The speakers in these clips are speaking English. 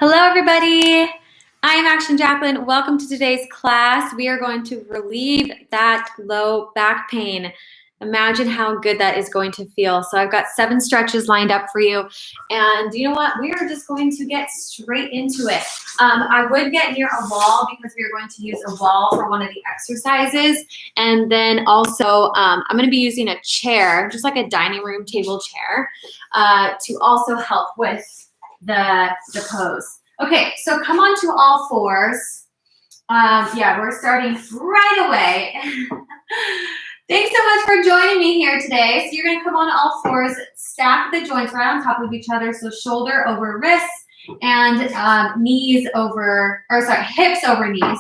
Hello, everybody. I am Action Jacqueline. Welcome to today's class. We are going to relieve that low back pain. Imagine how good that is going to feel. So I've got 7 stretches lined up for you. And you know what? We are just going to get straight into it. I would get near a wall because we are going to use a wall for one of the exercises. And then also I'm going to be using a chair, just like a dining room table chair, to also help with the pose. Okay, so come on to all fours. Yeah, we're starting right away. Thanks so much for joining me here today. So you're gonna come on all fours, stack the joints right on top of each other. So shoulder over wrists and hips over knees.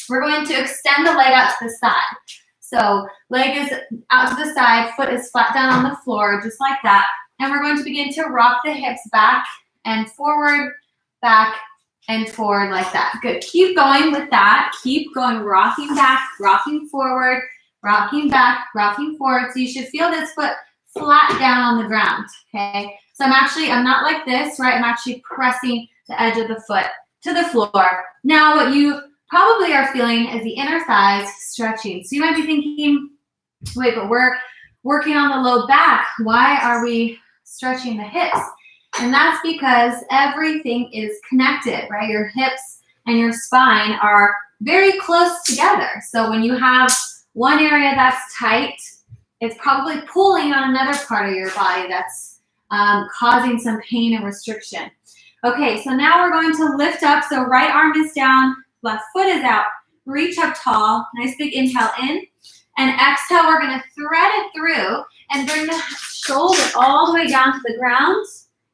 We're going to extend the leg out to the side. So leg is out to the side, foot is flat down on the floor, just like that. And we're going to begin to rock the hips back and forward, back and forward like that. Good. Keep going with that. Keep going, rocking back, rocking forward, rocking back, rocking forward. So you should feel this foot flat down on the ground, okay? So I'm not like this, right? I'm actually pressing the edge of the foot to the floor. Now what you probably are feeling is the inner thighs stretching. So you might be thinking, wait, but we're working on the low back. Why are we stretching the hips? And that's because everything is connected, right? Your hips and your spine are very close together. So when you have one area that's tight, it's probably pulling on another part of your body that's causing some pain and restriction. Okay, so now we're going to lift up. So right arm is down, left foot is out. Reach up tall. Nice big inhale in. And exhale, we're going to thread it through and bring the shoulder all the way down to the ground.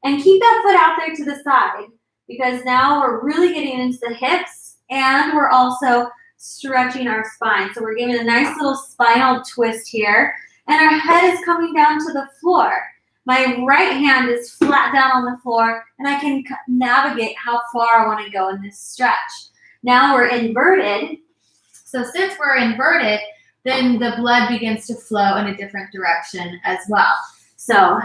And keep that foot out there to the side because now we're really getting into the hips and we're also stretching our spine. So we're giving a nice little spinal twist here and our head is coming down to the floor. My right hand is flat down on the floor and I can navigate how far I want to go in this stretch. Now we're inverted. So since we're inverted, then the blood begins to flow in a different direction as well. So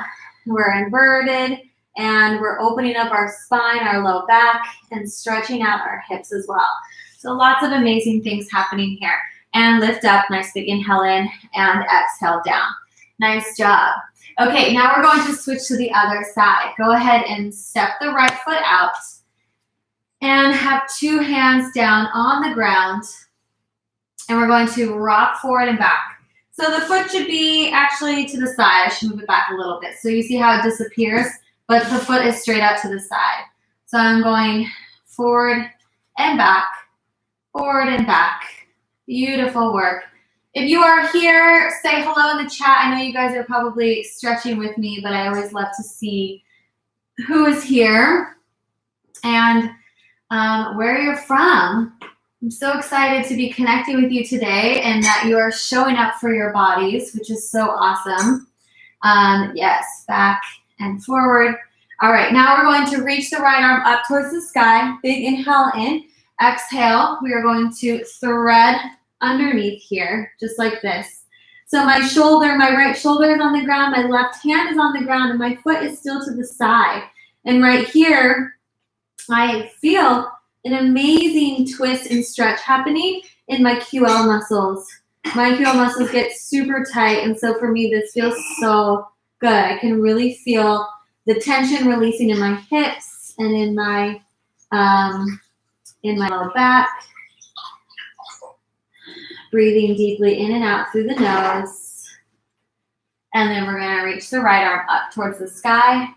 we're inverted. And we're opening up our spine, our low back, and stretching out our hips as well. So lots of amazing things happening here. And lift up, nice big inhale in, and exhale down. Nice job. Okay, now we're going to switch to the other side. Go ahead and step the right foot out. And have 2 hands down on the ground. And we're going to rock forward and back. So the foot should be actually to the side. I should move it back a little bit. So you see how it disappears? But the foot is straight out to the side. So I'm going forward and back, forward and back. Beautiful work. If you are here, say hello in the chat. I know you guys are probably stretching with me, but I always love to see who is here and where you're from. I'm so excited to be connecting with you today and that you are showing up for your bodies, which is so awesome. Yes, back and forward. All right, now we're going to reach the right arm up towards the sky. Big inhale in. Exhale, we are going to thread underneath here, just like this. So my right shoulder is on the ground, my left hand is on the ground, and my foot is still to the side. And right here, I feel an amazing twist and stretch happening in my QL muscles. My QL muscles get super tight, and so for me, this feels so good. I can really feel the tension releasing in my hips and in my lower back. Breathing deeply in and out through the nose. And then we're going to reach the right arm up towards the sky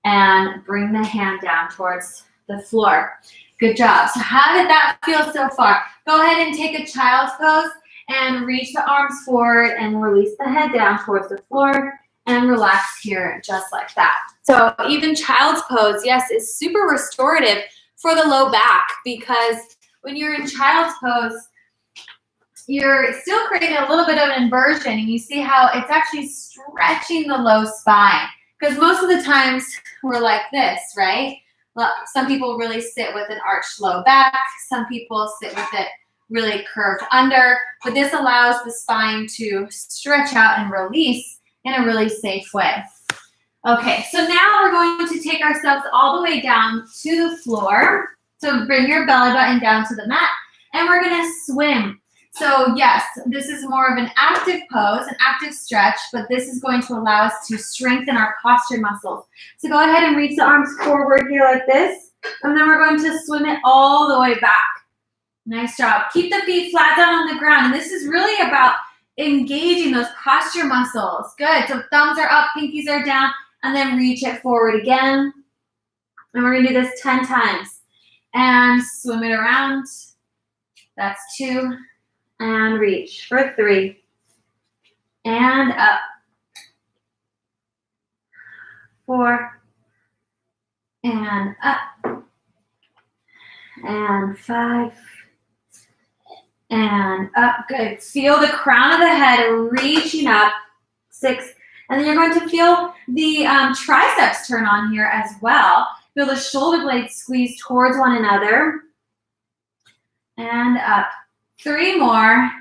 and bring the hand down towards the floor. Good job. So how did that feel so far? Go ahead and take a child's pose and reach the arms forward and release the head down towards the floor. And relax here just like that. So even child's pose, yes, is super restorative for the low back because when you're in child's pose, you're still creating a little bit of an inversion and you see how it's actually stretching the low spine because most of the times we're like this, right? Well, some people really sit with an arched low back. Some people sit with it really curved under, but this allows the spine to stretch out and release in a really safe way. Okay, so now we're going to take ourselves all the way down to the floor. So bring your belly button down to the mat, and we're gonna swim. So yes, this is more of an active pose, an active stretch, but this is going to allow us to strengthen our posture muscles. So go ahead and reach the arms forward here like this, and then we're going to swim it all the way back. Nice job. Keep the feet flat down on the ground, and this is really about engaging those posture muscles. Good, so thumbs are up, pinkies are down, and then reach it forward again. And we're gonna do this 10 times. And swim it around. That's 2. And reach for 3. And up. 4. And up. And 5. And up. Good. Feel the crown of the head reaching up. 6. And then you're going to feel the triceps turn on here as well. Feel the shoulder blades squeeze towards one another. And up. 3 more.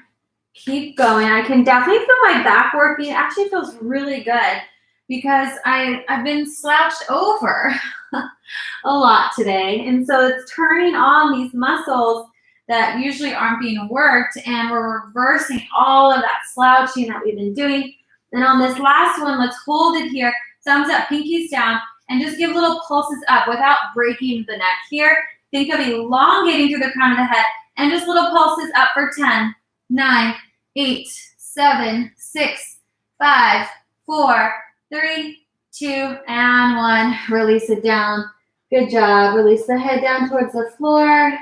Keep going. I can definitely feel my back working. It actually feels really good because I've been slouched over a lot today. And so it's turning on these muscles that usually aren't being worked, and we're reversing all of that slouching that we've been doing. And on this last one, let's hold it here. Thumbs up, pinkies down, and just give little pulses up without breaking the neck here. Think of elongating through the crown of the head, and just little pulses up for 10, 9, 8, 7, 6, 5, 4, 3, 2, and 1. Release it down. Good job. Release the head down towards the floor.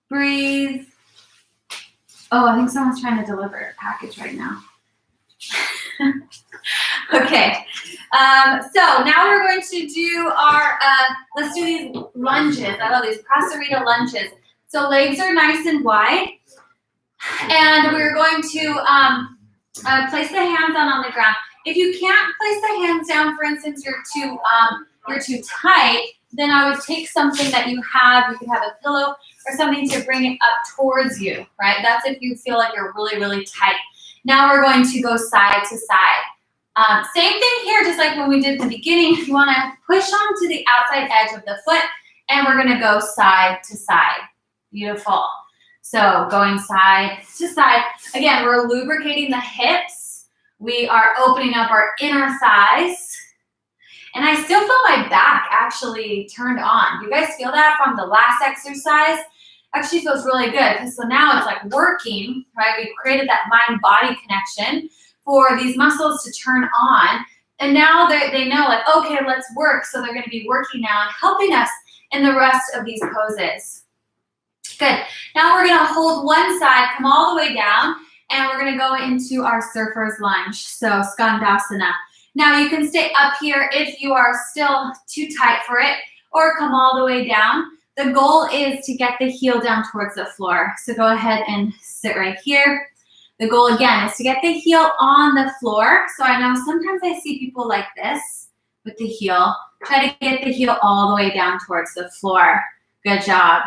Breathe. Oh, I think someone's trying to deliver a package right now. Okay, so now we're going to do our, let's do these lunges. I love these Prasarita lunges. So legs are nice and wide, and we're going to place the hands down on the ground. If you can't place the hands down, for instance, you're too tight, then I would take something that you have. You could have a pillow or something to bring it up towards you, right? That's if you feel like you're really, really tight. Now we're going to go side to side. Same thing here, just like when we did at the beginning. You want to push onto the outside edge of the foot, and we're going to go side to side. Beautiful. So going side to side. Again, we're lubricating the hips. We are opening up our inner thighs. And I still feel my back actually turned on. You guys feel that from the last exercise? Actually feels really good. So now it's like working, right? We've created that mind-body connection for these muscles to turn on. And now they know, like, okay, let's work. So they're going to be working now and helping us in the rest of these poses. Good. Now we're going to hold one side, come all the way down, and we're going to go into our surfer's lunge. So Skandasana. Now you can stay up here if you are still too tight for it, or come all the way down. The goal is to get the heel down towards the floor. So go ahead and sit right here. The goal again is to get the heel on the floor. So I know sometimes I see people like this with the heel. Try to get the heel all the way down towards the floor. Good job.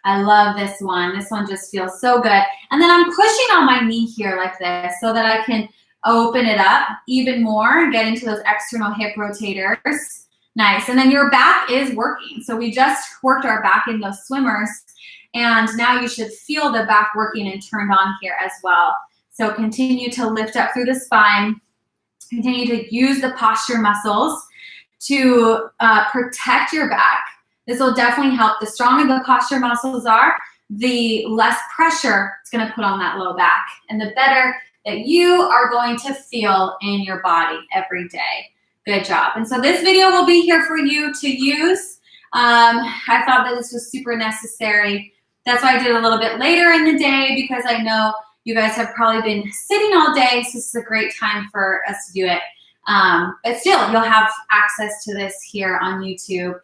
I love this one. This one just feels so good. And then I'm pushing on my knee here like this so that I can open it up even more, get into those external hip rotators. Nice. And then your back is working. So we just worked our back in those swimmers, and now you should feel the back working and turned on here as well. So continue to lift up through the spine. Continue to use the posture muscles to protect your back. This will definitely help. The stronger the posture muscles are, the less pressure it's going to put on that low back, and the better that you are going to feel in your body every day. Good job. And so this video will be here for you to use. I thought that this was super necessary. That's why I did it a little bit later in the day, because I know you guys have probably been sitting all day, so this is a great time for us to do it. But still, you'll have access to this here on YouTube.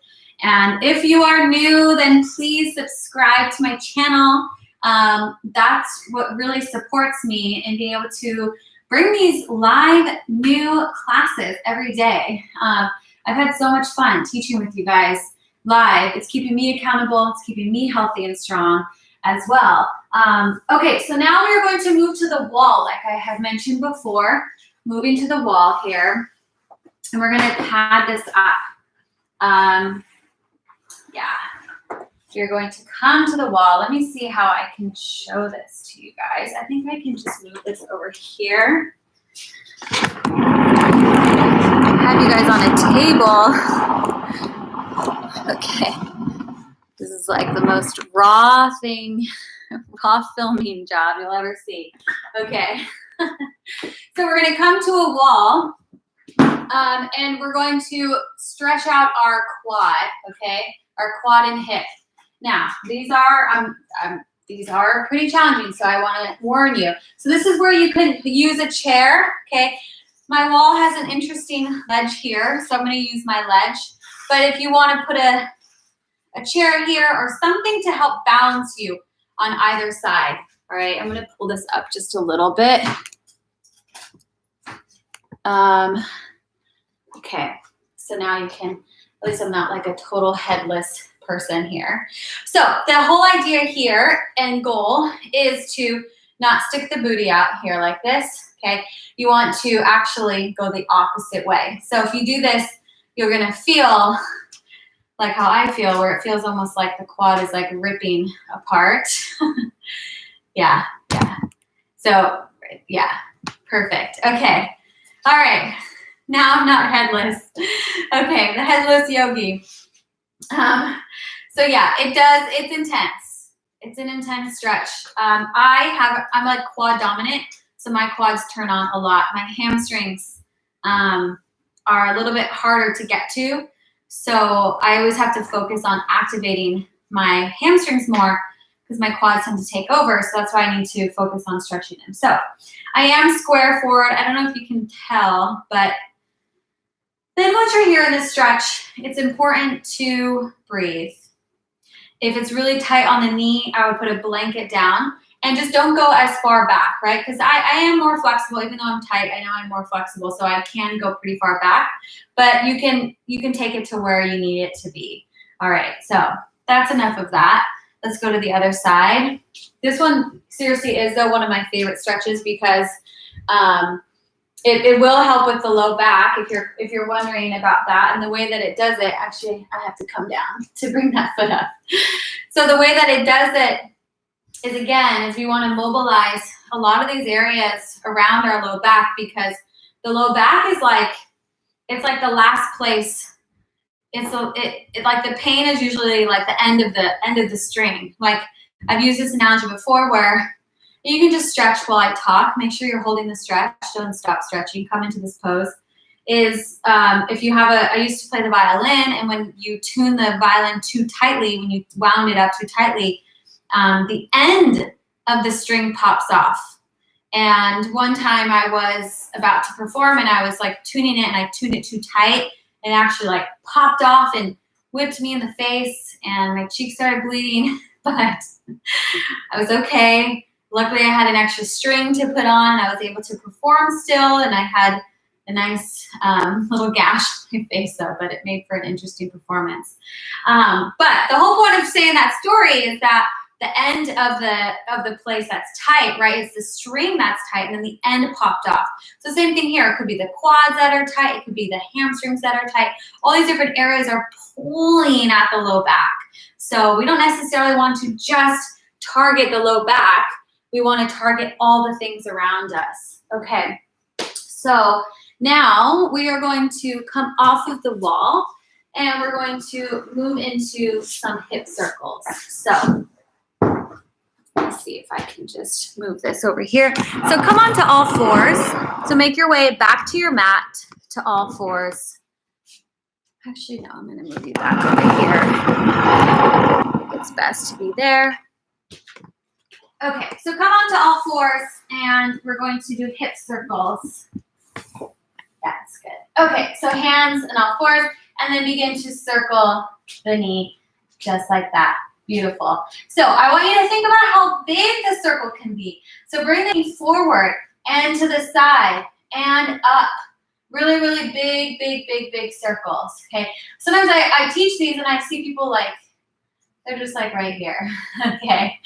And if you are new, then please subscribe to my channel. That's what really supports me in being able to bring these live new classes every day. I've had so much fun teaching with you guys live. It's keeping me accountable. It's keeping me healthy and strong as well. Okay, so now we're going to move to the wall, like I had mentioned before. moving to the wall here, and we're gonna pad this up. Yeah, you're going to come to the wall. Let me see how I can show this to you guys. I think I can just move this over here. Have you guys on a table. Okay. This is like the most raw thing, raw filming job you'll ever see. Okay. So we're gonna come to a wall, and we're going to stretch out our quad, okay? Our quad and hip. Now, these are pretty challenging, so I wanna warn you. So this is where you can use a chair, okay? My wall has an interesting ledge here, so I'm gonna use my ledge. But if you wanna put a chair here or something to help balance you on either side, all right? I'm gonna pull this up just a little bit. Okay, so now you can, at least I'm not like a total headless person here. So the whole idea here and goal is to not stick the booty out here like this, okay? You want to actually go the opposite way. So if you do this, you're gonna feel like how I feel, where it feels almost like the quad is like ripping apart. Yeah. So, yeah, perfect. Okay, all right. Now I'm not headless. Okay, the headless yogi. So yeah, it's intense. It's an intense stretch. I'm like quad dominant, so my quads turn on a lot. My hamstrings are a little bit harder to get to, so I always have to focus on activating my hamstrings more because my quads tend to take over, so that's why I need to focus on stretching them. So I am square forward. I don't know if you can tell, but then once you're here in this stretch, it's important to breathe. If it's really tight on the knee, I would put a blanket down and just don't go as far back, right? Because I am more flexible, even though I'm tight, I know I'm more flexible, so I can go pretty far back, but you can take it to where you need it to be. All right, so that's enough of that. Let's go to the other side. This one seriously is though one of my favorite stretches because it will help with the low back if you're wondering about that. And the way that it does it, actually I have to come down to bring that foot up. So the way that it does it is, again, is we want to mobilize a lot of these areas around our low back, because the low back is like, it's like the last place. It's like the pain is usually like the end of the string. Like I've used this analogy before where you can just stretch while I talk. Make sure you're holding the stretch. Don't stop stretching. Come into this pose. If you have I used to play the violin, and when you tune the violin too tightly, when you wound it up too tightly, the end of the string pops off. And one time I was about to perform and I was like tuning it, and I tuned it too tight. It actually like popped off and whipped me in the face, and my cheek started bleeding, but I was okay. Luckily I had an extra string to put on. I was able to perform still, and I had a nice little gash on my face though, but it made for an interesting performance. But the whole point of saying that story is that the end of the place that's tight, right? It's the string that's tight, and then the end popped off. So same thing here. It could be the quads that are tight. It could be the hamstrings that are tight. All these different areas are pulling at the low back. So we don't necessarily want to just target the low back. We want to target all the things around us. Okay. So now we are going to come off of the wall, and we're going to move into some hip circles. So let's see if I can just move this over here. So come on to all fours. So make your way back to your mat to all fours. Actually, no, I'm going to move you back over here. I think it's best to be there. Okay, so come on to all fours, and we're going to do hip circles. That's good. Okay, so hands and all fours, and then begin to circle the knee just like that. Beautiful. So I want you to think about how big the circle can be. So bring the knee forward and to the side and up. Really, really big, big, big, big circles. Okay. Sometimes I teach these and I see people like, they're just like right here. Okay.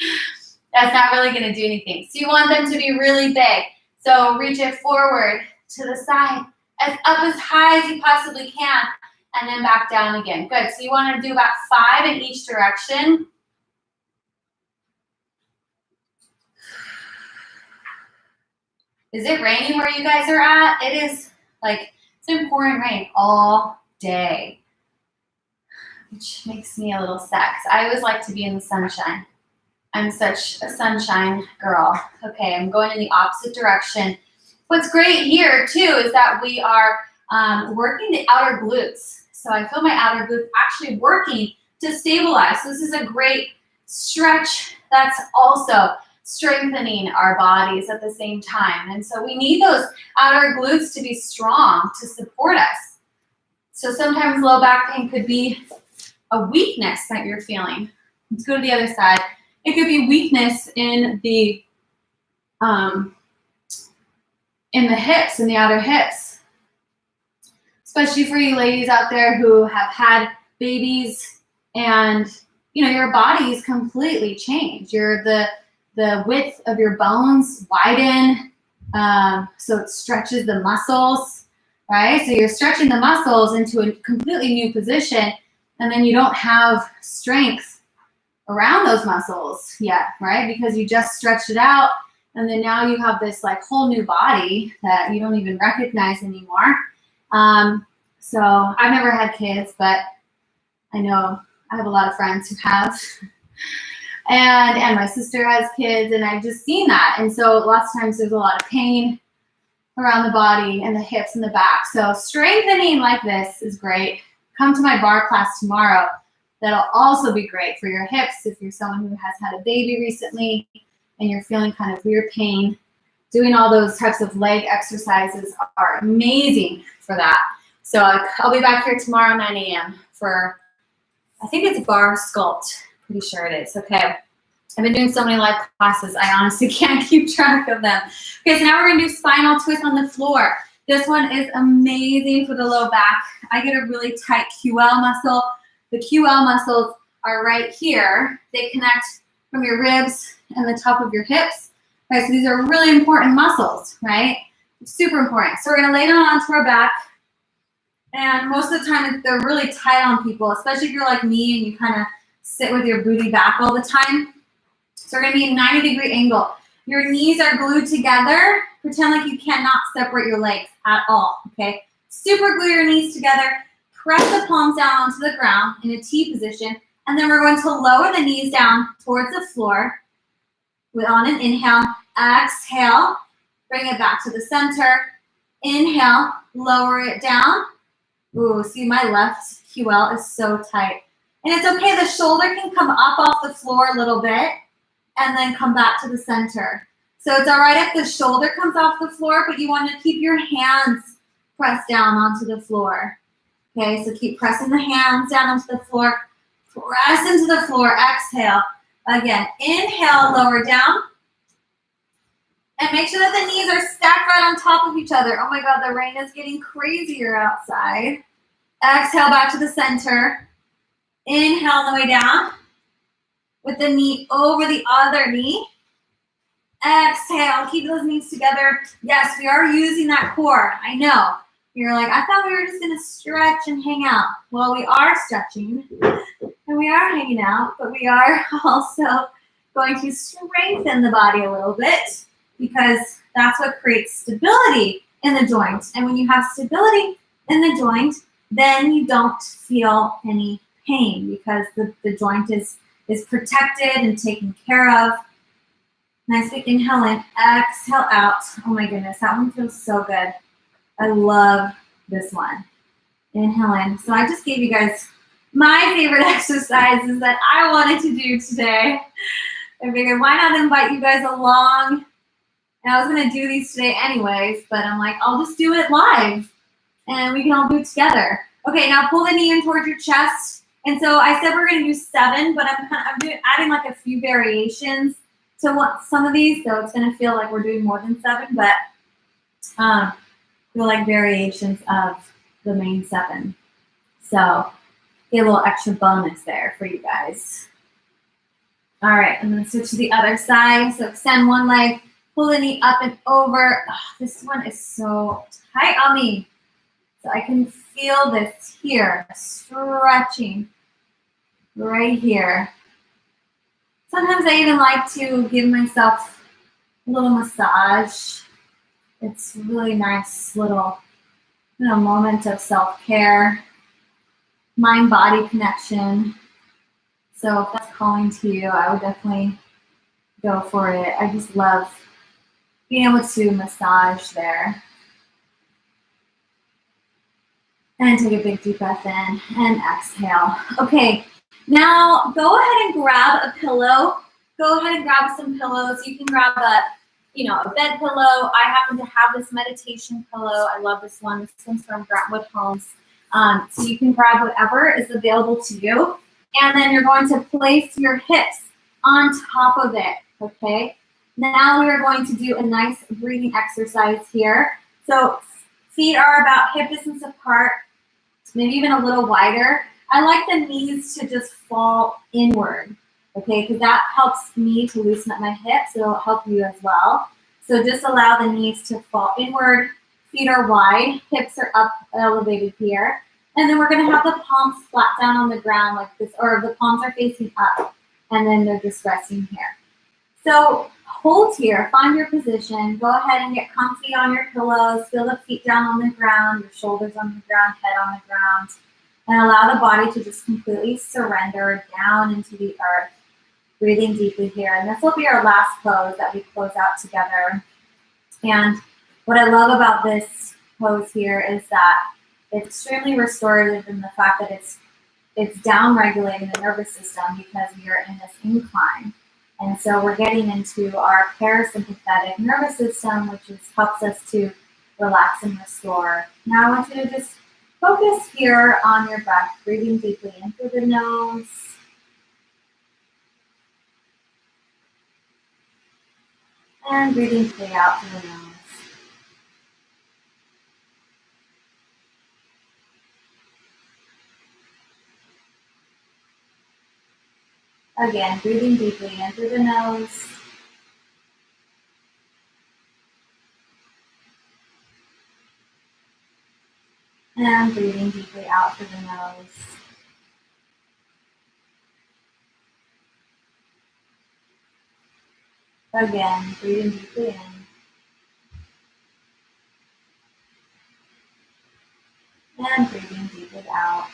That's not really going to do anything. So you want them to be really big. So reach it forward to the side, as up as high as you possibly can, and then back down again. Good, so you wanna do about 5 in each direction. Is it raining where you guys are at? It is like, it's been pouring rain all day, which makes me a little sad because I always like to be in the sunshine. I'm such a sunshine girl. Okay, I'm going in the opposite direction. What's great here too is that we are working the outer glutes. So I feel my outer glutes actually working to stabilize. So this is a great stretch that's also strengthening our bodies at the same time. And so we need those outer glutes to be strong to support us. So sometimes low back pain could be a weakness that you're feeling. Let's go to the other side. It could be weakness in the hips, in the outer hips. Especially for you ladies out there who have had babies and you know your body's completely changed. The width of your bones widen, so it stretches the muscles, right? So you're stretching the muscles into a completely new position, and then you don't have strength around those muscles yet, right? Because you just stretched it out, and then now you have this like whole new body that you don't even recognize anymore. So I've never had kids, but I know I have a lot of friends who have. And my sister has kids, and I've just seen that. And so lots of times there's a lot of pain around the body and the hips and the back. So strengthening like this is great. Come to my barre class tomorrow. That'll also be great for your hips if you're someone who has had a baby recently and you're feeling kind of weird pain. Doing all those types of leg exercises are amazing for that. So I'll be back here tomorrow 9 a.m. for, I think it's Barre Sculpt. Pretty sure it is. Okay. I've been doing so many live classes, I honestly can't keep track of them. Okay, so now we're gonna do spinal twist on the floor. This one is amazing for the low back. I get a really tight QL muscle. The QL muscles are right here. They connect from your ribs and the top of your hips. Right, so these are really important muscles, right? Super important. So we're gonna lay down onto our back. And most of the time, they're really tight on people, especially if you're like me and you kind of sit with your booty back all the time. So we're gonna be a 90-degree angle. Your knees are glued together. Pretend like you cannot separate your legs at all, okay? Super glue your knees together. Press the palms down onto the ground in a T position. And then we're going to lower the knees down towards the floor. On an inhale, exhale, bring it back to the center. Inhale, lower it down. Ooh, see my left QL is so tight. And it's okay, the shoulder can come up off the floor a little bit and then come back to the center. So it's all right if the shoulder comes off the floor, but you want to keep your hands pressed down onto the floor. Okay, so keep pressing the hands down onto the floor. Press into the floor, exhale. Again, inhale, lower down. And make sure that the knees are stacked right on top of each other. Oh my God, the rain is getting crazier outside. Exhale back to the center. Inhale on the way down. With the knee over the other knee. Exhale, keep those knees together. Yes, we are using that core, I know. You're like, I thought we were just gonna stretch and hang out. Well, we are stretching and we are hanging out, but we are also going to strengthen the body a little bit because that's what creates stability in the joint. And when you have stability in the joint, then you don't feel any pain because the joint is protected and taken care of. Nice big inhale in, exhale out. Oh my goodness, that one feels so good. I love this one. Inhale in. So I just gave you guys my favorite exercises that I wanted to do today. I figured why not invite you guys along? And I was gonna do these today anyways, but I'm like, I'll just do it live and we can all do it together. Okay, now pull the knee in towards your chest. And so I said we're gonna do 7, but I'm adding like a few variations to some of these, so it's gonna feel like we're doing more than 7, but feel like variations of the main 7. So get a little extra bonus there for you guys. All right, I'm gonna switch to the other side. So extend one leg, Pull the knee up and over. Oh, this one is so tight on me. So I can feel this here, stretching right here. Sometimes I even like to give myself a little massage. It's a really nice little moment of self-care, mind-body connection. So if that's calling to you, I would definitely go for it. I just love being able to massage there. And take a big deep breath in and exhale. Okay, now go ahead and grab a pillow. Go ahead and grab some pillows. You can grab a bed pillow. I happen to have this meditation pillow. I love this one. This one's from Brentwood Homes. So you can grab whatever is available to you. And then you're going to place your hips on top of it, okay? Now we're going to do a nice breathing exercise here. So feet are about hip distance apart, maybe even a little wider. I like the knees to just fall inward, okay? Because that helps me to loosen up my hips. It'll help you as well. So just allow the knees to fall inward. Feet are wide, hips are up, elevated here. And then we're gonna have the palms flat down on the ground like this, or the palms are facing up, and then they're just resting here. So hold here, find your position, go ahead and get comfy on your pillows, feel the feet down on the ground, your shoulders on the ground, head on the ground, and allow the body to just completely surrender down into the earth, breathing deeply here. And this will be our last pose that we close out together. And what I love about this pose here is that it's extremely restorative in the fact that it's down regulating the nervous system because we are in this incline. And so we're getting into our parasympathetic nervous system, which helps us to relax and restore. Now I want you to just focus here on your breath, breathing deeply in through the nose. And breathing deeply out through the nose. Again, breathing deeply in through the nose. And breathing deeply out through the nose. Again, breathing deeply in. And breathing deeply out.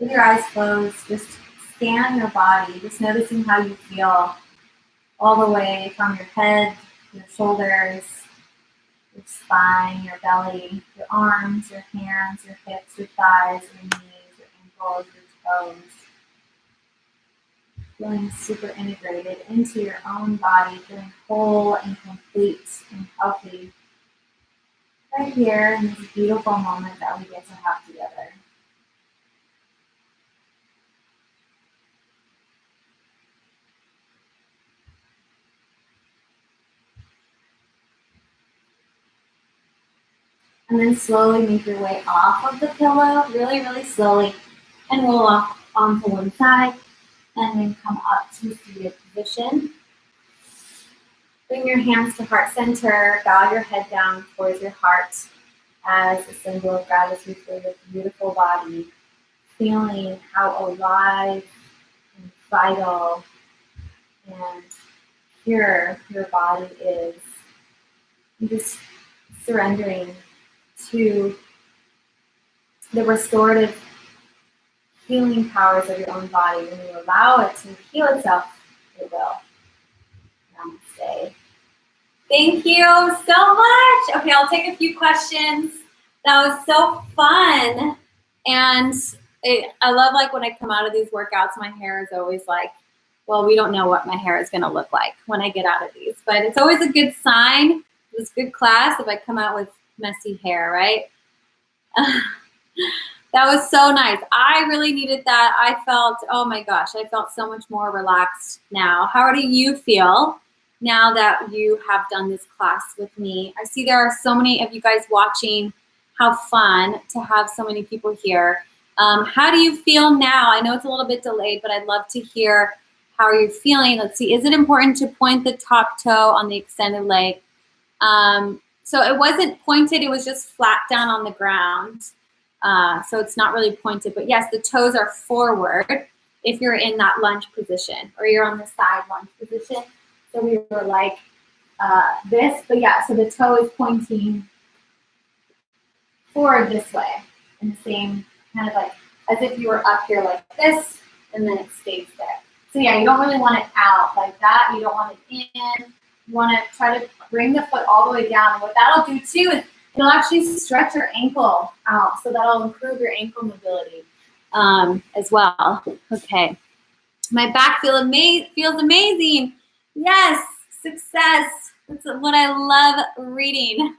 With your eyes closed, just scan your body, just noticing how you feel all the way from your head, your shoulders, your spine, your belly, your arms, your hands, your hips, your thighs, your knees, your ankles, your toes. Feeling super integrated into your own body, feeling whole and complete and healthy. Right here in this beautiful moment that we get to have together. And then slowly make your way off of the pillow, really, really slowly, and roll off onto one side, and then come up to seated position. Bring your hands to heart center, bow your head down towards your heart as a symbol of gratitude for your beautiful body, feeling how alive and vital and pure your body is. And just surrendering to the restorative healing powers of your own body. When you allow it to heal itself, it will. Namaste. Thank you so much. Okay, I'll take a few questions. That was so fun. And I love when I come out of these workouts, my hair is always well, we don't know what my hair is going to look like when I get out of these. But it's always a good sign. It was a good class if I come out with messy hair, right? That was so nice. I really needed that. I felt, oh my gosh, I felt so much more relaxed now. How do you feel now that you have done this class with me? I see there are so many of you guys watching. How fun to have so many people here. How do you feel now? I know it's a little bit delayed, but I'd love to hear How are you feeling? Let's see. Is it important to point the top toe on the extended leg? So it wasn't pointed. It was just flat down on the ground. So it's not really pointed. But yes, the toes are forward if you're in that lunge position or you're on the side lunge position. So we were like this. But yeah, so the toe is pointing forward this way in the same kind of like as if you were up here like this, and then it stays there. So yeah, you don't really want it out like that. You don't want it in. You want to try to bring the foot all the way down. And what that'll do too is it'll actually stretch your ankle out. So that'll improve your ankle mobility as well. Okay. My back feels amazing. Yes, success. That's what I love reading.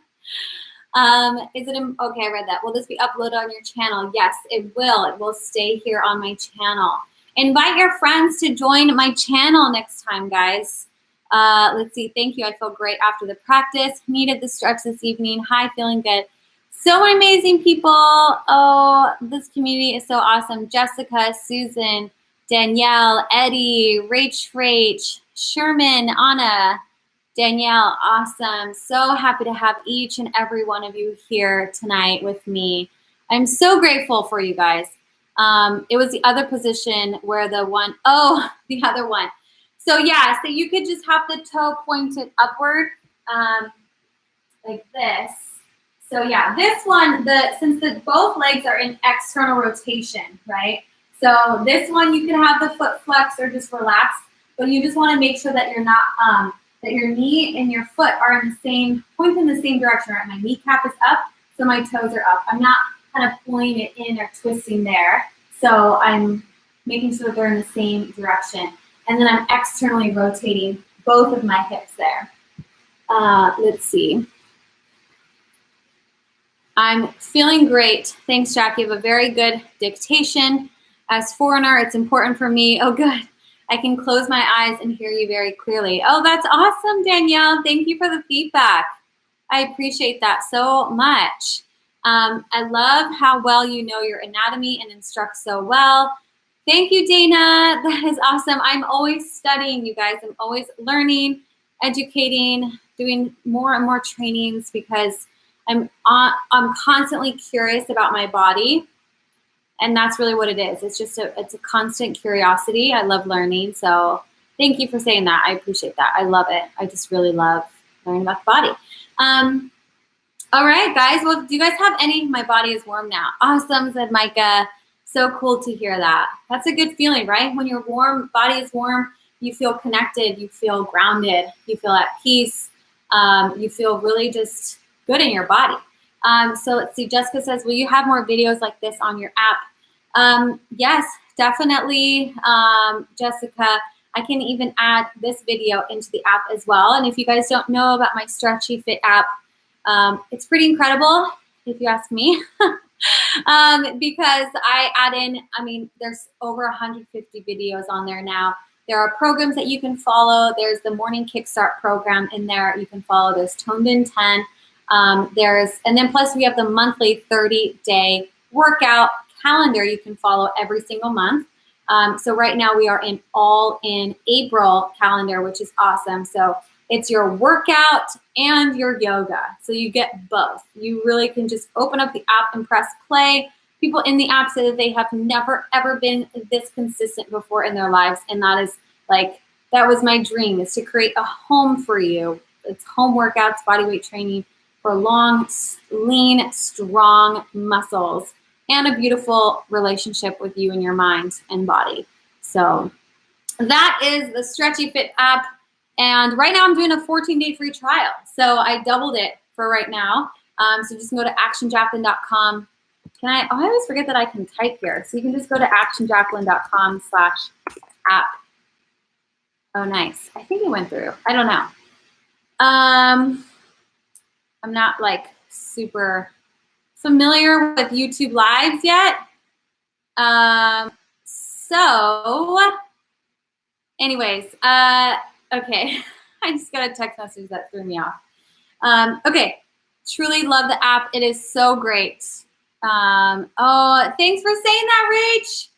Okay, I read that. Will this be uploaded on your channel? Yes, it will. It will stay here on my channel. Invite your friends to join my channel next time, guys. Let's see. Thank you. I feel great after the practice. Needed the stretch this evening. Hi, feeling good. So many amazing people. Oh, this community is so awesome. Jessica, Susan, Danielle, Eddie, Rach, Sherman, Anna, Danielle, awesome. So happy to have each and every one of you here tonight with me. I'm so grateful for you guys. It was the other position where the other one. So yeah, so you could just have the toe pointed upward like this. So yeah, this one, since both legs are in external rotation, right? So this one you can have the foot flex or just relaxed, but you just want to make sure that you're not that your knee and your foot are in the same point in the same direction. Right? My kneecap is up, so my toes are up. I'm not kind of pulling it in or twisting there. So I'm making sure that they're in the same direction. And then I'm externally rotating both of my hips there. Let's see. I'm feeling great. Thanks, Jackie. You have a very good dictation. As foreigner, it's important for me. Oh, good. I can close my eyes and hear you very clearly. Oh, that's awesome, Danielle. Thank you for the feedback. I appreciate that so much. I love how well you know your anatomy and instruct so well. Thank you, Dana. That is awesome. I'm always studying, you guys. I'm always learning, educating, doing more and more trainings because I'm constantly curious about my body. And that's really what it is. It's a constant curiosity. I love learning. So thank you for saying that. I appreciate that. I love it. I just really love learning about the body. All right, guys. Well, do you guys have any? My body is warm now. Awesome, said Micah. So cool to hear that. That's a good feeling, right? When your body is warm, you feel connected. You feel grounded. You feel at peace. You feel really just good in your body. So let's see. Jessica says, will you have more videos like this on your app? Yes, definitely, Jessica. I can even add this video into the app as well. And if you guys don't know about my Stretchy Fit app, it's pretty incredible, if you ask me, because I add in, there's over 150 videos on there now. There are programs that you can follow. There's the Morning Kickstart program in there you can follow. There's Toned in 10. And then plus we have the monthly 30-day workout calendar you can follow every single month. So right now we are all in April calendar, which is awesome. So it's your workout and your yoga. So you get both. You really can just open up the app and press play. People in the app say that they have never, ever been this consistent before in their lives. And that was my dream, is to create a home for you. It's home workouts, body weight training for long, lean, strong muscles and a beautiful relationship with you and your mind and body. So that is the Stretchy Fit app. And right now I'm doing a 14-day free trial. So I doubled it for right now. So just go to actionjacqueline.com. I always forget that I can type here. So you can just go to actionjacqueline.com/app. Oh, nice. I think it went through. I don't know. I'm not super familiar with YouTube Lives yet. So anyways, okay. I just got a text message that threw me off. Okay. Truly love the app. It is so great. Oh, thanks for saying that, Rach.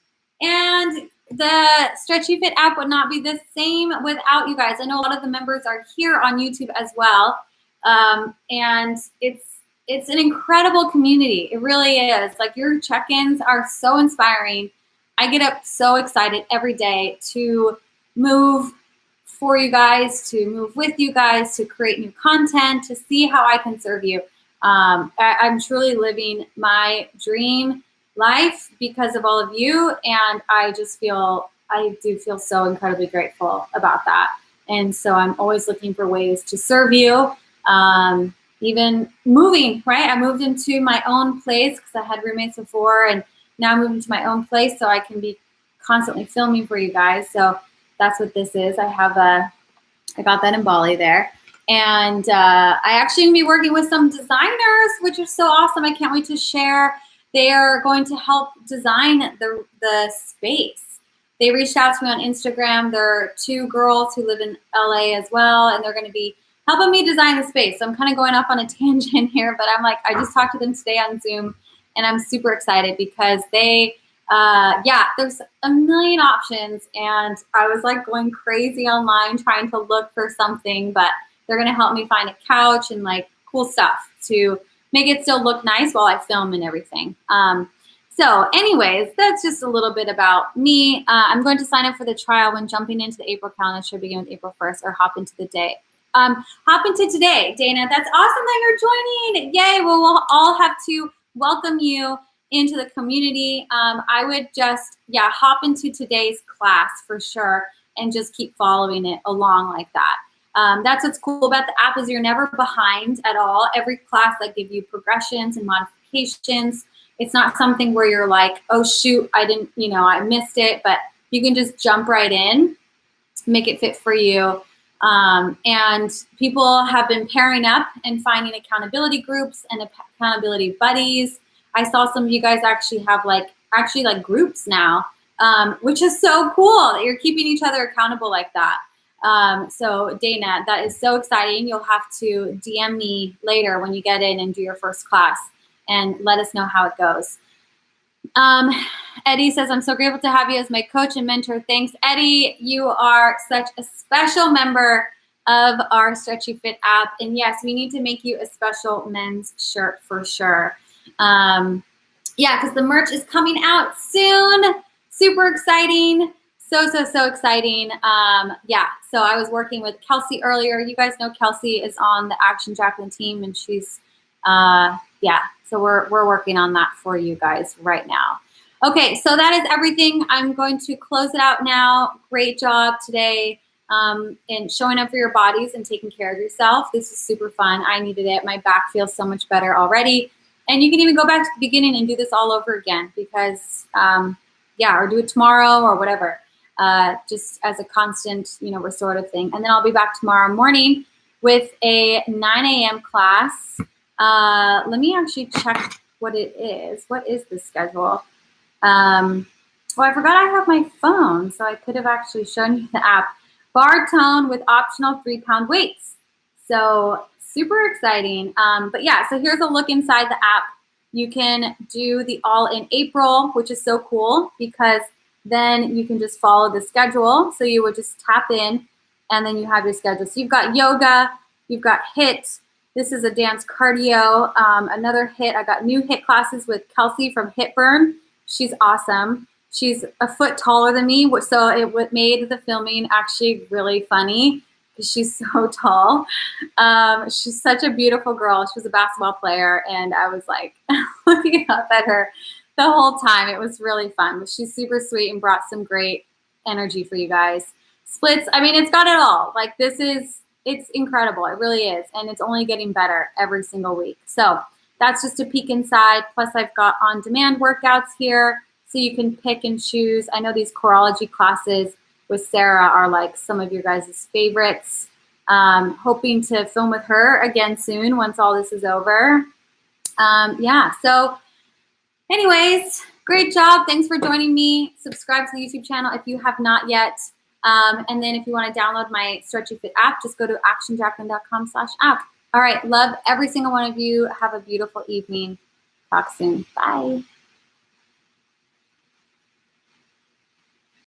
And the Stretchy Fit app would not be the same without you guys. I know a lot of the members are here on YouTube as well. And it's an incredible community. It really is. Like, your check-ins are so inspiring. I get up so excited every day to move for you guys, to move with you guys, to create new content, to see how I can serve you. I'm truly living my dream life because of all of you, and I do feel so incredibly grateful about that. And so I'm always looking for ways to serve you. Even moving, right? I moved into my own place because I had roommates before, and now I'm moving to my own place so I can be constantly filming for you guys. So that's what this is. I got that in Bali there. And I actually going to be working with some designers, which is so awesome. I can't wait to share. They are going to help design the space. They reached out to me on Instagram. They're 2 girls who live in LA as well, and they're going to be helping me design the space. So I'm kind of going off on a tangent here, but I'm like, I just talked to them today on Zoom, and I'm super excited because they, there's a million options, and I was like going crazy online trying to look for something, but they're going to help me find a couch and like cool stuff to make it still look nice while I film and everything. So anyways, that's just a little bit about me. I'm going to sign up for the trial when jumping into the April calendar. Should begin with April 1st or hop into the day. Hop into today, Dana. That's awesome that you're joining. Yay. Well, we'll all have to welcome you into the community. I would just, hop into today's class for sure and just keep following it along like that. That's what's cool about the app is you're never behind at all. Every class I give you progressions and modifications. It's not something where you're like, oh shoot, I missed it, but you can just jump right in, make it fit for you. And people have been pairing up and finding accountability groups and accountability buddies. I saw some of you guys actually have like groups now, which is so cool that you're keeping each other accountable like that. So Dana, that is so exciting. You'll have to DM me later when you get in and do your first class and let us know how it goes. Eddie says, I'm so grateful to have you as my coach and mentor. Thanks, Eddie. You are such a special member of our Stretchy Fit app. And yes, we need to make you a special men's shirt for sure. Because the merch is coming out soon. Super exciting. So exciting. So I was working with Kelsey earlier. You guys know Kelsey is on the Action Jacqueline team, and she's, so we're working on that for you guys right now. Okay, so that is everything. I'm going to close it out now. Great job today in showing up for your bodies and taking care of yourself. This is super fun. I needed it. My back feels so much better already. And you can even go back to the beginning and do this all over again because, or do it tomorrow or whatever. Just as a constant, restorative thing. And then I'll be back tomorrow morning with a 9 a.m. class. Let me actually check what it is. What is the schedule? I forgot I have my phone, so I could have actually shown you the app. Barre tone with optional 3-pound weights. So super exciting. So here's a look inside the app. You can do the All in April, which is so cool because then you can just follow the schedule. So you would just tap in and then you have your schedule. So you've got yoga, you've got HIIT. This is a dance cardio. Another HIIT. I got new HIIT classes with Kelsey from HIIT Burn. She's awesome. She's a foot taller than me, so it made the filming actually really funny because she's so tall. She's such a beautiful girl. She was a basketball player, and I was like looking up at her the whole time. It was really fun, but she's super sweet and brought some great energy for you guys. Splits, it's got it all. Like it's incredible. It really is. And it's only getting better every single week. So that's just a peek inside. Plus I've got on-demand workouts here so you can pick and choose. I know these choreology classes with Sarah are like some of your guys' favorites. Hoping to film with her again soon once all this is over. So anyways, great job. Thanks for joining me. Subscribe to the YouTube channel if you have not yet. And then if you want to download my Stretchy Fit app, just go to actionjacqueline.com/app. All right. Love every single one of you. Have a beautiful evening. Talk soon. Bye.